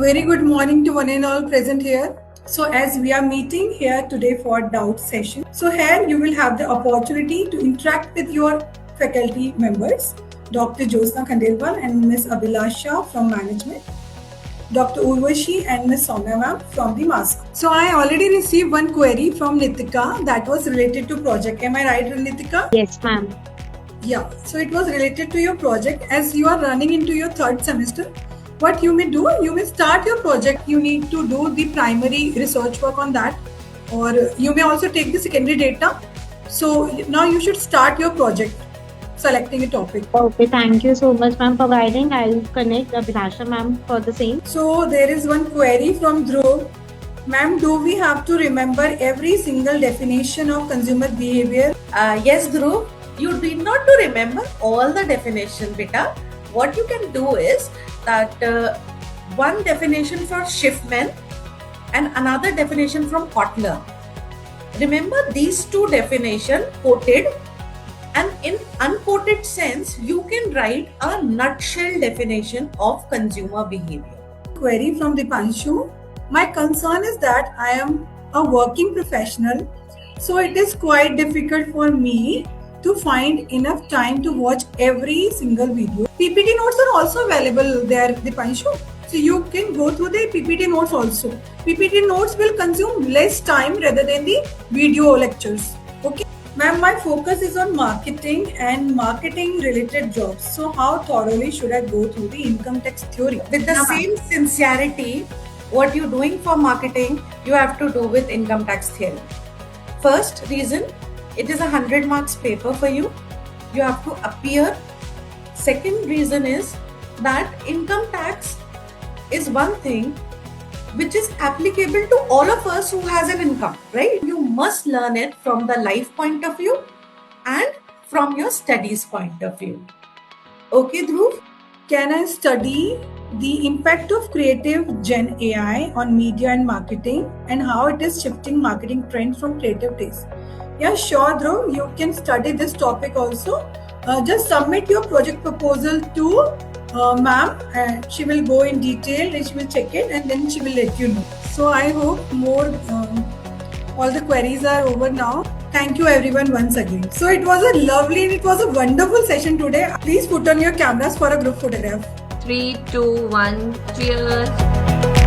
very good morning to one and all present here. So as we are meeting here today for doubt session, so here you will have the opportunity to interact with your faculty members, Dr. Josna Khandelwal and Ms. Abhilasha from management, Dr. Urvashi and Ms. Soumya ma'am from the mask. So I already received one query from Nitika that was related to project. Am I right, Nitika? Yes, ma'am. Yeah, so it was related to your project. As you are running into your third semester, what you may do, you may start your project. You need to do the primary research work on that, or you may also take the secondary data. So now you should start your project, selecting a topic. Okay, thank you so much, ma'am, for guiding. I'll connect Abhilasha, ma'am, for the same. So there is one query from Dhruv. Ma'am, do we have to remember every single definition of consumer behavior? Yes, Dhruv. You need not to remember all the definition, beta. What you can do is that one definition for Schiffman and another definition from Kotler. Remember these two definitions quoted, and in unquoted sense, you can write a nutshell definition of consumer behavior. Query from Dipanshu. My concern is that I am a working professional, so it is quite difficult for me to find enough time to watch every single video. PPT notes are also available there, Dipanshu. So you can go through the PPT notes also. PPT notes will consume less time rather than the video lectures. Okay. Ma'am, my focus is on marketing and marketing related jobs. So how thoroughly should I go through the income tax theory? With the same sincerity, what you're doing for marketing, you have to do with income tax theory. First reason, it is 100 marks paper for you. You have to appear. Second reason is that income tax is one thing which is applicable to all of us who has an income, right? You must learn it from the life point of view and from your studies point of view. Okay, Dhruv? Can I study the impact of creative Gen AI on media and marketing and how it is shifting marketing trends from creative taste? Yeah, sure, Dhruv. You can study this topic also. Just submit your project proposal to ma'am, and she will go in detail and she will check it and then she will let you know. So I hope all the queries are over now. Thank you everyone once again. So it was a lovely and it was a wonderful session today. Please put on your cameras for a group photograph. 3, 2, 1, cheers.